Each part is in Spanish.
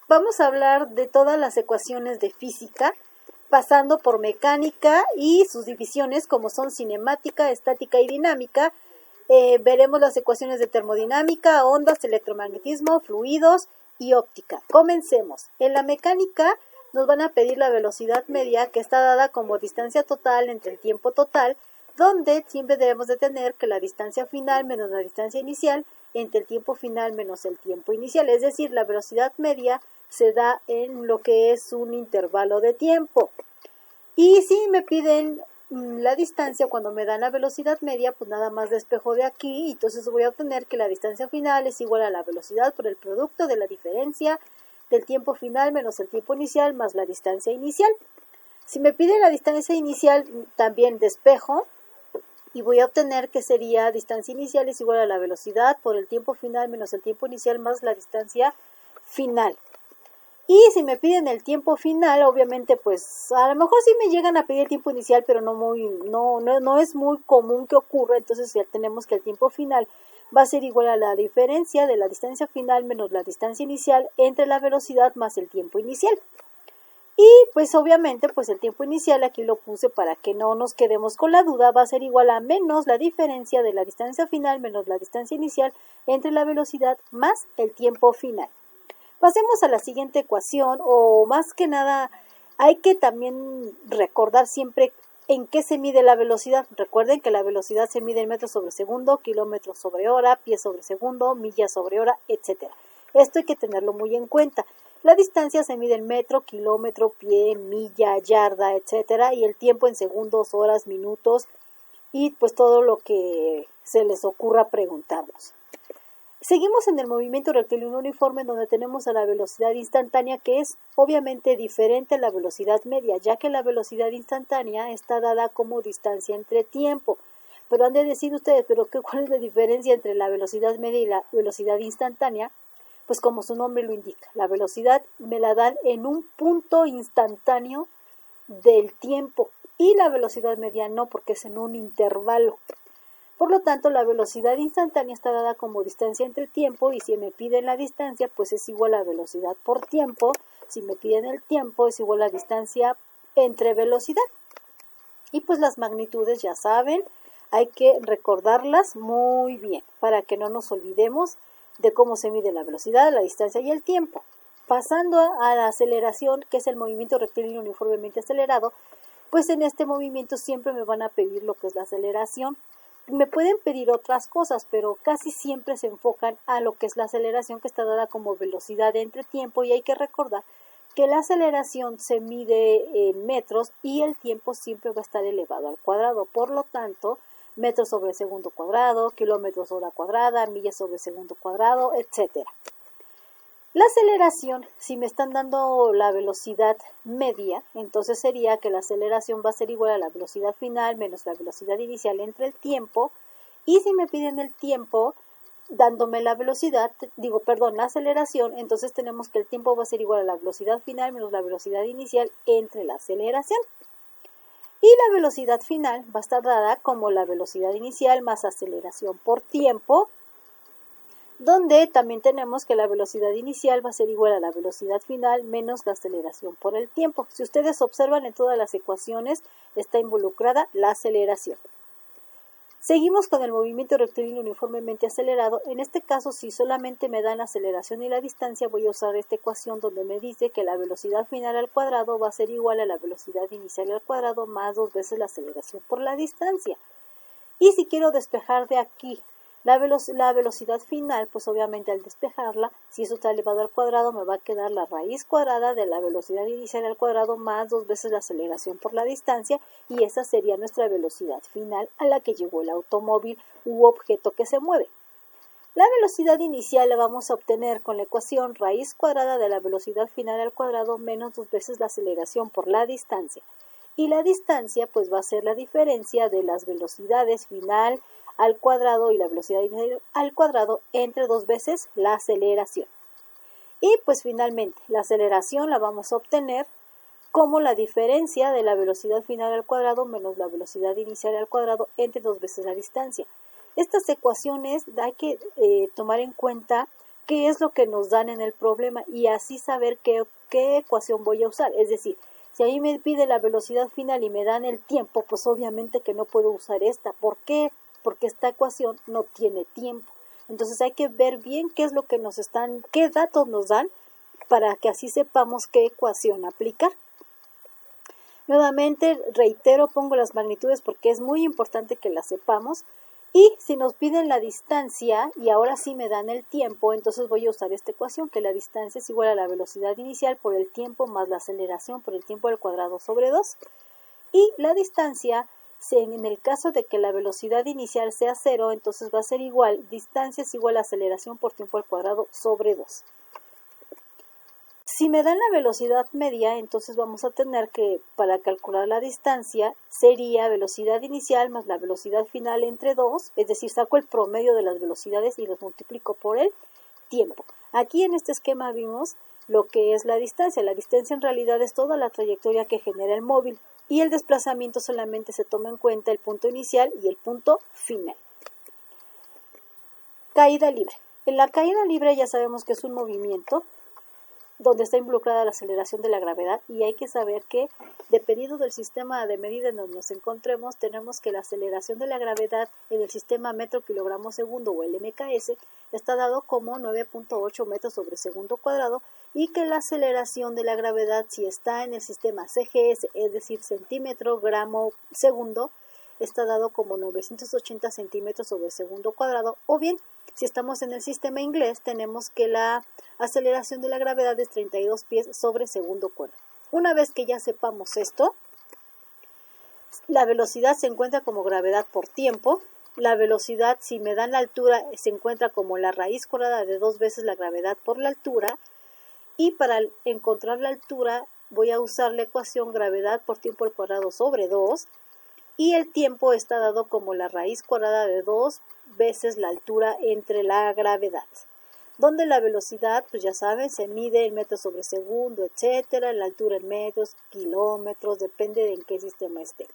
vamos a hablar de todas las ecuaciones de física, pasando por mecánica y sus divisiones como son cinemática, estática y dinámica. Veremos las ecuaciones de termodinámica, ondas, electromagnetismo, fluidos y óptica. Comencemos. En la mecánica nos van a pedir la velocidad media, que está dada como distancia total entre el tiempo total, donde siempre debemos de tener que la distancia final menos la distancia inicial entre el tiempo final menos el tiempo inicial. Es decir, la velocidad media se da en lo que es un intervalo de tiempo. Y si me piden la distancia, cuando me dan la velocidad media, pues nada más despejo de aquí, y entonces voy a obtener que la distancia final es igual a la velocidad por el producto de la diferencia del tiempo final menos el tiempo inicial más la distancia inicial. Si me piden la distancia inicial, también despejo, y voy a obtener que sería distancia inicial es igual a la velocidad por el tiempo final menos el tiempo inicial más la distancia final. Y si me piden el tiempo final, obviamente pues a lo mejor sí me llegan a pedir el tiempo inicial, pero no es muy común que ocurra. Entonces ya tenemos que el tiempo final va a ser igual a la diferencia de la distancia final menos la distancia inicial entre la velocidad más el tiempo inicial. Y pues obviamente pues el tiempo inicial aquí lo puse para que no nos quedemos con la duda, va a ser igual a menos la diferencia de la distancia final menos la distancia inicial entre la velocidad más el tiempo final. Pasemos a la siguiente ecuación, o más que nada hay que también recordar siempre en qué se mide la velocidad. Recuerden que la velocidad se mide en metros sobre segundo, kilómetros sobre hora, pies sobre segundo, millas sobre hora, etc. Esto hay que tenerlo muy en cuenta. La distancia se mide en metro, kilómetro, pie, milla, yarda, etc. Y el tiempo en segundos, horas, minutos y pues todo lo que se les ocurra preguntarnos. Seguimos en el movimiento rectilíneo uniforme, en donde tenemos a la velocidad instantánea, que es obviamente diferente a la velocidad media, ya que la velocidad instantánea está dada como distancia entre tiempo. Pero han de decir ustedes, ¿cuál es la diferencia entre la velocidad media y la velocidad instantánea? Pues como su nombre lo indica, la velocidad me la dan en un punto instantáneo del tiempo y la velocidad media no, porque es en un intervalo. Por lo tanto, la velocidad instantánea está dada como distancia entre tiempo, y si me piden la distancia, pues es igual a velocidad por tiempo. Si me piden el tiempo, es igual a distancia entre velocidad. Y pues las magnitudes ya saben, hay que recordarlas muy bien para que no nos olvidemos de cómo se mide la velocidad, la distancia y el tiempo. Pasando a la aceleración, que es el movimiento rectilíneo uniformemente acelerado, pues en este movimiento siempre me van a pedir lo que es la aceleración. Me pueden pedir otras cosas, pero casi siempre se enfocan a lo que es la aceleración, que está dada como velocidad entre tiempo, y hay que recordar que la aceleración se mide en metros y el tiempo siempre va a estar elevado al cuadrado. Por lo tanto, metros sobre segundo cuadrado, kilómetros hora cuadrada, millas sobre segundo cuadrado, etc. La aceleración, si me están dando la velocidad media, entonces sería que la aceleración va a ser igual a la velocidad final menos la velocidad inicial entre el tiempo. Y si me piden el tiempo, dándome la la aceleración, entonces tenemos que el tiempo va a ser igual a la velocidad final menos la velocidad inicial entre la aceleración. Y la velocidad final va a estar dada como la velocidad inicial más aceleración por tiempo, donde también tenemos que la velocidad inicial va a ser igual a la velocidad final menos la aceleración por el tiempo. Si ustedes observan, en todas las ecuaciones está involucrada la aceleración. Seguimos con el movimiento rectilíneo uniformemente acelerado. En este caso, si solamente me dan la aceleración y la distancia, voy a usar esta ecuación donde me dice que la velocidad final al cuadrado va a ser igual a la velocidad inicial al cuadrado más 2 veces la aceleración por la distancia. Y si quiero despejar de aquí la velocidad final, pues obviamente al despejarla, si eso está elevado al cuadrado, me va a quedar la raíz cuadrada de la velocidad inicial al cuadrado más 2 veces la aceleración por la distancia, y esa sería nuestra velocidad final a la que llegó el automóvil u objeto que se mueve. La velocidad inicial la vamos a obtener con la ecuación raíz cuadrada de la velocidad final al cuadrado menos 2 veces la aceleración por la distancia. Y la distancia pues va a ser la diferencia de las velocidades final al cuadrado y la velocidad inicial al cuadrado entre 2 veces la aceleración. Y pues finalmente la aceleración la vamos a obtener como la diferencia de la velocidad final al cuadrado menos la velocidad inicial al cuadrado entre 2 veces la distancia. Estas ecuaciones hay que tomar en cuenta qué es lo que nos dan en el problema y así saber qué ecuación voy a usar. Es decir, si a mí me pide la velocidad final y me dan el tiempo, pues obviamente que no puedo usar esta. ¿Por qué? Porque esta ecuación no tiene tiempo. Entonces hay que ver bien qué es lo que nos están, qué datos nos dan para que así sepamos qué ecuación aplicar. Nuevamente, reitero, pongo las magnitudes porque es muy importante que las sepamos. Y si nos piden la distancia y ahora sí me dan el tiempo, entonces voy a usar esta ecuación, que la distancia es igual a la velocidad inicial por el tiempo más la aceleración por el tiempo al cuadrado sobre 2. Y la distancia, en el caso de que la velocidad inicial sea 0, entonces va a ser igual, distancia es igual a aceleración por tiempo al cuadrado sobre 2. Si me dan la velocidad media, entonces vamos a tener que, para calcular la distancia, sería velocidad inicial más la velocidad final entre 2, es decir, saco el promedio de las velocidades y los multiplico por el tiempo. Aquí en este esquema vimos lo que es la distancia. La distancia en realidad es toda la trayectoria que genera el móvil y el desplazamiento solamente se toma en cuenta el punto inicial y el punto final. Caída libre. En la caída libre ya sabemos que es un movimiento donde está involucrada la aceleración de la gravedad y hay que saber que dependiendo del sistema de medida en donde nos encontremos, tenemos que la aceleración de la gravedad en el sistema metro kilogramo segundo o el MKS está dado como 9.8 metros sobre segundo cuadrado y que la aceleración de la gravedad si está en el sistema CGS, es decir, centímetro gramo segundo, está dado como 980 centímetros sobre segundo cuadrado, o bien, si estamos en el sistema inglés, tenemos que la aceleración de la gravedad es 32 pies sobre segundo cuadrado. Una vez que ya sepamos esto, la velocidad se encuentra como gravedad por tiempo. La velocidad, si me dan la altura, se encuentra como la raíz cuadrada de 2 veces la gravedad por la altura. Y para encontrar la altura, voy a usar la ecuación gravedad por tiempo al cuadrado sobre 2. Y el tiempo está dado como la raíz cuadrada de 2 veces la altura entre la gravedad. Donde la velocidad, pues ya saben, se mide en metros sobre segundo, etcétera, la altura en metros, kilómetros, depende de en qué sistema estemos.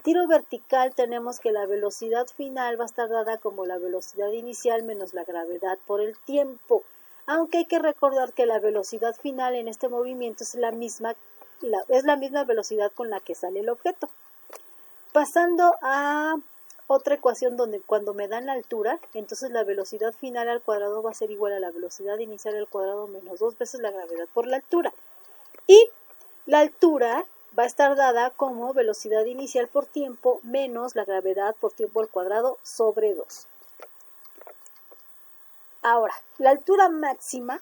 Tiro vertical, tenemos que la velocidad final va a estar dada como la velocidad inicial menos la gravedad por el tiempo. Aunque hay que recordar que la velocidad final en este movimiento es la misma velocidad con la que sale el objeto. Pasando a otra ecuación donde cuando me dan la altura, entonces la velocidad final al cuadrado va a ser igual a la velocidad inicial al cuadrado menos 2 veces la gravedad por la altura. Y la altura va a estar dada como velocidad inicial por tiempo menos la gravedad por tiempo al cuadrado sobre 2. Ahora, la altura máxima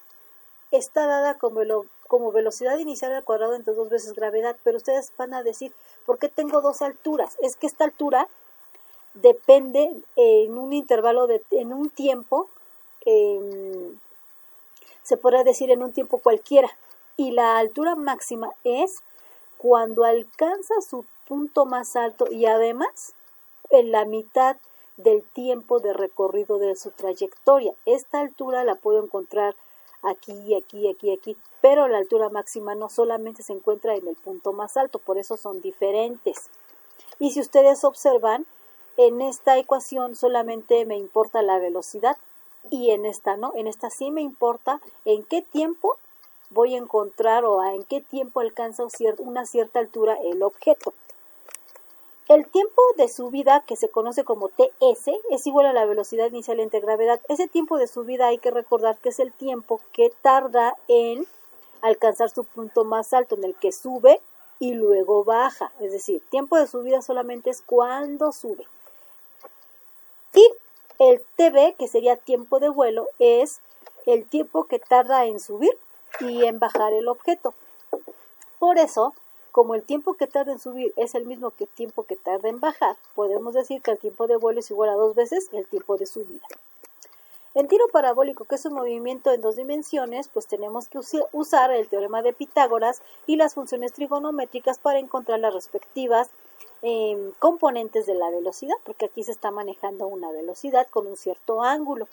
está dada como velocidad inicial al cuadrado entre 2 veces gravedad, pero ustedes van a decir, ¿por qué tengo dos alturas? Es que esta altura depende en un intervalo, en un tiempo, se podrá decir en un tiempo cualquiera, y la altura máxima es cuando alcanza su punto más alto y además en la mitad del tiempo de recorrido de su trayectoria. Esta altura la puedo encontrar aquí, aquí, pero la altura máxima no solamente se encuentra en el punto más alto, por eso son diferentes. Y si ustedes observan, en esta ecuación solamente me importa la velocidad y en esta no, en esta sí me importa en qué tiempo voy a encontrar o en qué tiempo alcanza una cierta altura el objeto. El tiempo de subida, que se conoce como TS, es igual a la velocidad inicial entre gravedad. Ese tiempo de subida hay que recordar que es el tiempo que tarda en alcanzar su punto más alto, en el que sube y luego baja. Es decir, tiempo de subida solamente es cuando sube. Y el TB, que sería tiempo de vuelo, es el tiempo que tarda en subir y en bajar el objeto. Por eso, como el tiempo que tarda en subir es el mismo que el tiempo que tarda en bajar, podemos decir que el tiempo de vuelo es igual a 2 veces el tiempo de subida. En tiro parabólico, que es un movimiento en 2 dimensiones, pues tenemos que usar el teorema de Pitágoras y las funciones trigonométricas para encontrar las respectivas componentes de la velocidad, porque aquí se está manejando una velocidad con un cierto ángulo.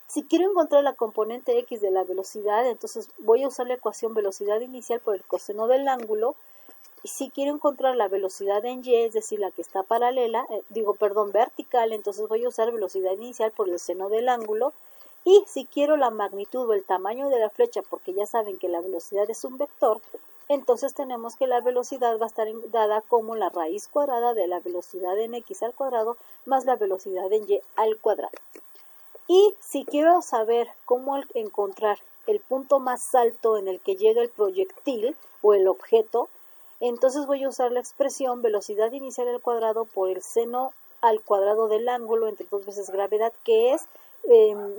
Si quiero encontrar la componente x de la velocidad, entonces voy a usar la ecuación velocidad inicial por el coseno del ángulo. Y si quiero encontrar la velocidad en y, es decir, la que está paralela, vertical, entonces voy a usar velocidad inicial por el seno del ángulo. Y si quiero la magnitud o el tamaño de la flecha, porque ya saben que la velocidad es un vector, entonces tenemos que la velocidad va a estar dada como la raíz cuadrada de la velocidad en x al cuadrado más la velocidad en y al cuadrado. Y si quiero saber cómo encontrar el punto más alto en el que llega el proyectil o el objeto, entonces voy a usar la expresión velocidad inicial al cuadrado por el seno al cuadrado del ángulo entre 2 veces gravedad, que es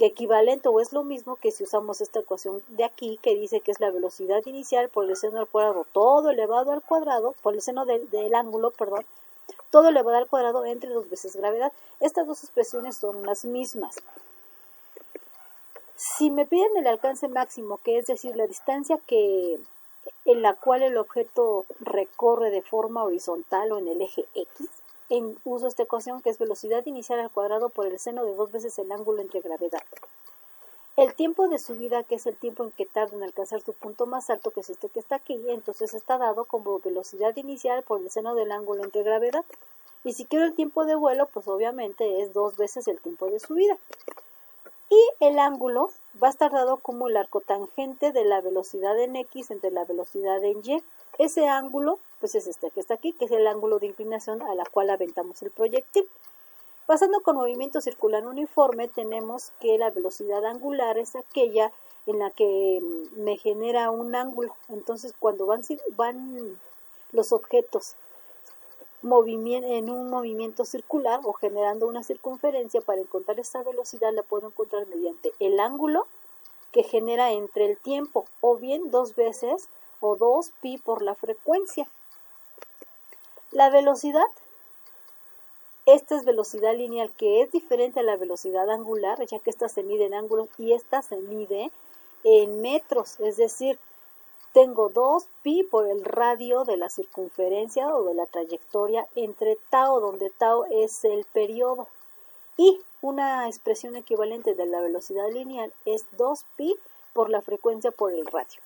equivalente o es lo mismo que si usamos esta ecuación de aquí que dice que es la velocidad inicial por el seno al cuadrado todo elevado al cuadrado, por el seno del ángulo, perdón, todo elevado al cuadrado entre 2 veces gravedad. Estas dos expresiones son las mismas. Si me piden el alcance máximo, que es decir, la distancia en la cual el objeto recorre de forma horizontal o en el eje X, uso esta ecuación que es velocidad inicial al cuadrado por el seno de 2 veces el ángulo entre gravedad. El tiempo de subida, que es el tiempo en que tarda en alcanzar su punto más alto, que es este que está aquí, entonces está dado como velocidad inicial por el seno del ángulo entre gravedad. Y si quiero el tiempo de vuelo, pues obviamente es 2 veces el tiempo de subida. Y el ángulo va a estar dado como el arco tangente de la velocidad en x entre la velocidad en y. Ese ángulo, pues es este que está aquí, que es el ángulo de inclinación a la cual aventamos el proyectil. Pasando con movimiento circular uniforme, tenemos que la velocidad angular es aquella en la que me genera un ángulo. Entonces, cuando van los objetos en un movimiento circular o generando una circunferencia, para encontrar esta velocidad la puedo encontrar mediante el ángulo que genera entre el tiempo, o bien 2 veces o 2pi por la frecuencia. La velocidad, esta es velocidad lineal, que es diferente a la velocidad angular, ya que esta se mide en ángulos y esta se mide en metros, es decir, tengo 2pi por el radio de la circunferencia o de la trayectoria entre tau, donde tau es el periodo. Y una expresión equivalente de la velocidad lineal es 2pi por la frecuencia por el radio.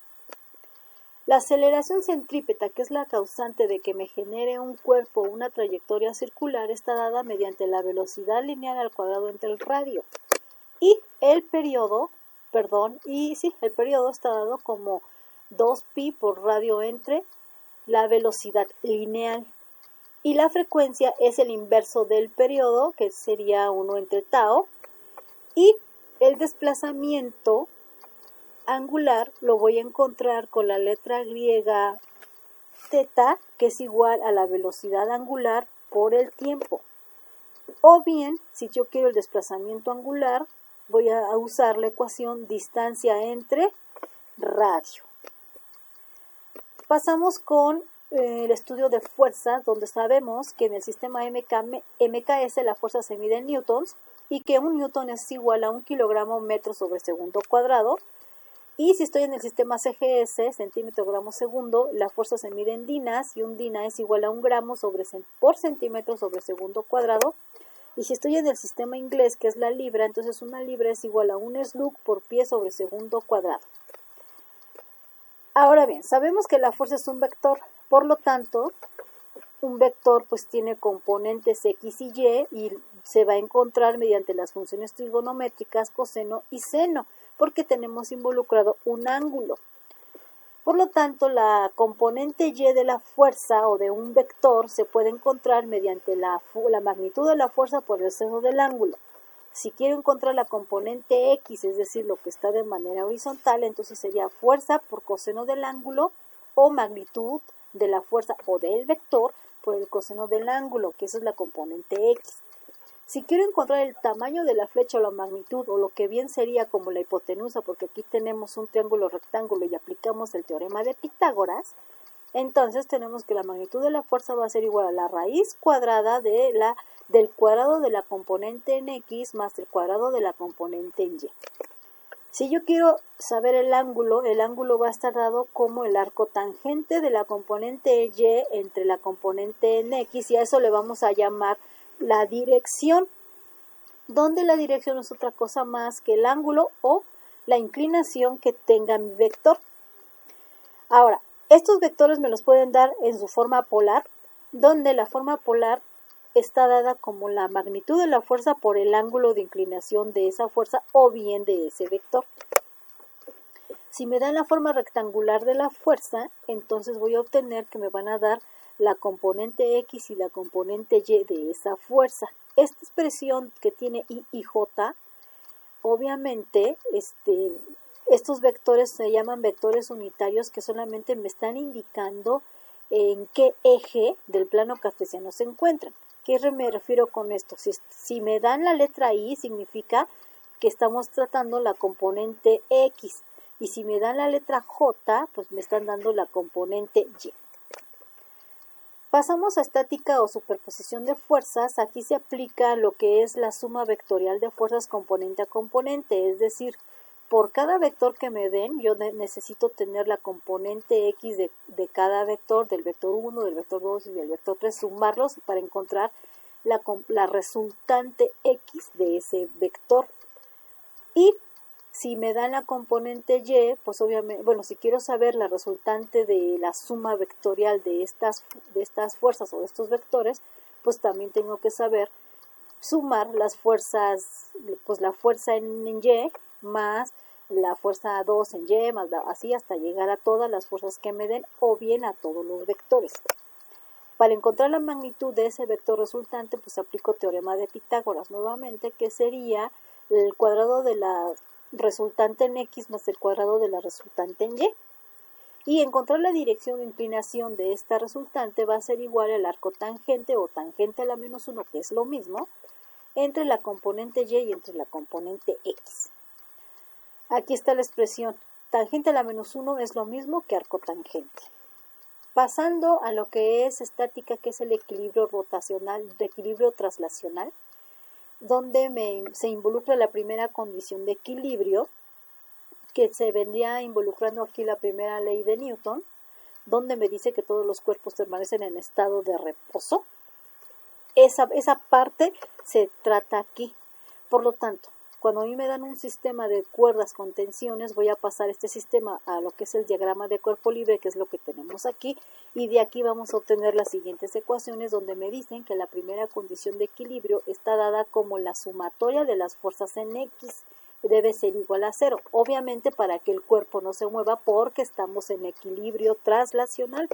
La aceleración centrípeta, que es la causante de que me genere un cuerpo o una trayectoria circular, está dada mediante la velocidad lineal al cuadrado entre el radio. Y el periodo está dado como 2pi por radio entre la velocidad lineal. Y la frecuencia es el inverso del periodo, que sería 1 entre tau. Y el desplazamiento angular lo voy a encontrar con la letra griega θ, que es igual a la velocidad angular por el tiempo. O bien, si yo quiero el desplazamiento angular, voy a usar la ecuación distancia entre radio. Pasamos con el estudio de fuerzas, donde sabemos que en el sistema MKS la fuerza se mide en newtons y que un newton es igual a 1 kilogramo metro sobre segundo cuadrado. Y si estoy en el sistema CGS, centímetro gramo segundo, la fuerza se mide en dinas y un dina es igual a 1 gramo por centímetro sobre segundo cuadrado. Y si estoy en el sistema inglés, que es la libra, entonces una libra es igual a 1 slug por pie sobre segundo cuadrado. Ahora bien, sabemos que la fuerza es un vector, por lo tanto, un vector pues tiene componentes x y se va a encontrar mediante las funciones trigonométricas coseno y seno, porque tenemos involucrado un ángulo. Por lo tanto, la componente y de la fuerza o de un vector se puede encontrar mediante la magnitud de la fuerza por el seno del ángulo. Si quiero encontrar la componente x, es decir, lo que está de manera horizontal, entonces sería fuerza por coseno del ángulo o magnitud de la fuerza o del vector por el coseno del ángulo, que esa es la componente x. Si quiero encontrar el tamaño de la flecha o la magnitud, o lo que bien sería como la hipotenusa, porque aquí tenemos un triángulo rectángulo y aplicamos el teorema de Pitágoras, entonces tenemos que la magnitud de la fuerza va a ser igual a la raíz cuadrada del cuadrado de la componente en x más el cuadrado de la componente en y. Si yo quiero saber el ángulo va a estar dado como el arco tangente de la componente y entre la componente en x, y a eso le vamos a llamar la dirección, donde la dirección es otra cosa más que el ángulo o la inclinación que tenga mi vector. Ahora, estos vectores me los pueden dar en su forma polar, donde la forma polar está dada como la magnitud de la fuerza por el ángulo de inclinación de esa fuerza o bien de ese vector. Si me dan la forma rectangular de la fuerza, entonces voy a obtener que me van a dar la componente X y la componente Y de esa fuerza. Esta expresión que tiene I y J, obviamente, estos vectores se llaman vectores unitarios que solamente me están indicando en qué eje del plano cartesiano se encuentran. ¿Qué me refiero con esto? Si me dan la letra I, significa que estamos tratando la componente X. Y si me dan la letra J, pues me están dando la componente Y. Pasamos a estática o superposición de fuerzas. Aquí se aplica lo que es la suma vectorial de fuerzas componente a componente. Es decir, por cada vector que me den, yo necesito tener la componente X de cada vector, del vector 1, del vector 2 y del vector 3, sumarlos para encontrar la resultante X de ese vector. Y si me dan la componente Y, pues obviamente, bueno, si quiero saber la resultante de la suma vectorial de estas fuerzas o de estos vectores, pues también tengo que saber sumar las fuerzas, pues la fuerza en Y más la fuerza 2 en Y, más así hasta llegar a todas las fuerzas que me den o bien a todos los vectores. Para encontrar la magnitud de ese vector resultante, pues aplico teorema de Pitágoras nuevamente, que sería el cuadrado de la resultante en X más el cuadrado de la resultante en Y. Y encontrar la dirección de inclinación de esta resultante va a ser igual al arco tangente o tangente a la menos 1, que es lo mismo, entre la componente Y y entre la componente X. Aquí está la expresión, tangente a la menos 1 es lo mismo que arco tangente. Pasando a lo que es estática, que es el equilibrio rotacional, el equilibrio traslacional, donde se involucra la primera condición de equilibrio, que se vendría involucrando aquí la primera ley de Newton, donde me dice que todos los cuerpos permanecen en estado de reposo. Esa parte se trata aquí. Por lo tanto, cuando a mí me dan un sistema de cuerdas con tensiones, voy a pasar este sistema a lo que es el diagrama de cuerpo libre, que es lo que tenemos aquí, y de aquí vamos a obtener las siguientes ecuaciones, donde me dicen que la primera condición de equilibrio está dada como la sumatoria de las fuerzas en X, debe ser igual a 0, obviamente para que el cuerpo no se mueva porque estamos en equilibrio traslacional,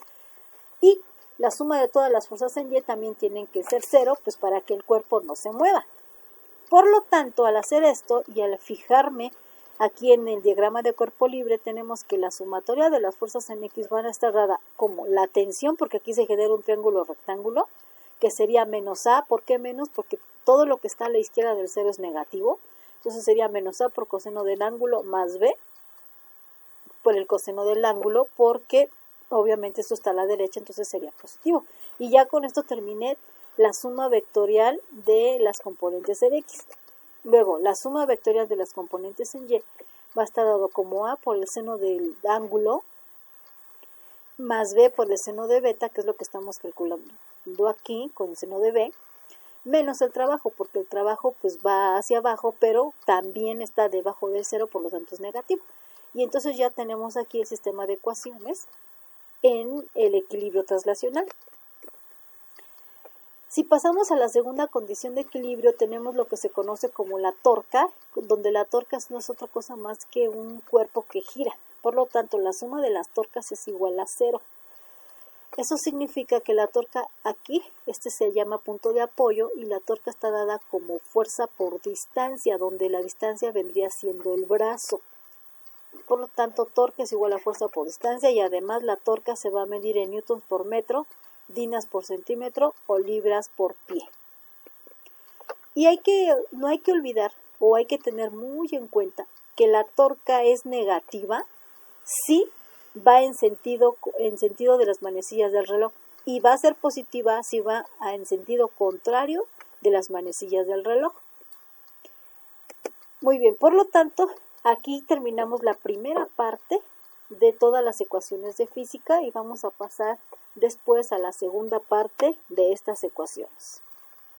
y la suma de todas las fuerzas en Y también tienen que ser 0, pues para que el cuerpo no se mueva. Por lo tanto, al hacer esto y al fijarme aquí en el diagrama de cuerpo libre, tenemos que la sumatoria de las fuerzas en X van a estar dada como la tensión, porque aquí se genera un triángulo rectángulo, que sería menos A. ¿Por qué menos? Porque todo lo que está a la izquierda del 0 es negativo. Entonces sería menos A por coseno del ángulo más B por el coseno del ángulo, porque obviamente esto está a la derecha, entonces sería positivo. Y ya con esto terminé la suma vectorial de las componentes en X. Luego, la suma vectorial de las componentes en Y va a estar dado como A por el seno del ángulo más B por el seno de beta, que es lo que estamos calculando aquí con el seno de B, menos el trabajo, porque el trabajo pues va hacia abajo, pero también está debajo del 0, por lo tanto es negativo. Y entonces ya tenemos aquí el sistema de ecuaciones en el equilibrio traslacional. Si pasamos a la segunda condición de equilibrio, tenemos lo que se conoce como la torca, donde la torca no es otra cosa más que un cuerpo que gira. Por lo tanto, la suma de las torcas es igual a 0. Eso significa que la torca aquí, se llama punto de apoyo, y la torca está dada como fuerza por distancia, donde la distancia vendría siendo el brazo. Por lo tanto, torca es igual a fuerza por distancia, y además la torca se va a medir en newtons por metro, dinas por centímetro o libras por pie. Y no hay que olvidar, o hay que tener muy en cuenta, que la torca es negativa si va en sentido de las manecillas del reloj, y va a ser positiva si va en sentido contrario de las manecillas del reloj. Muy bien, por lo tanto, aquí terminamos la primera parte de todas las ecuaciones de física y vamos a pasar después a la segunda parte de estas ecuaciones.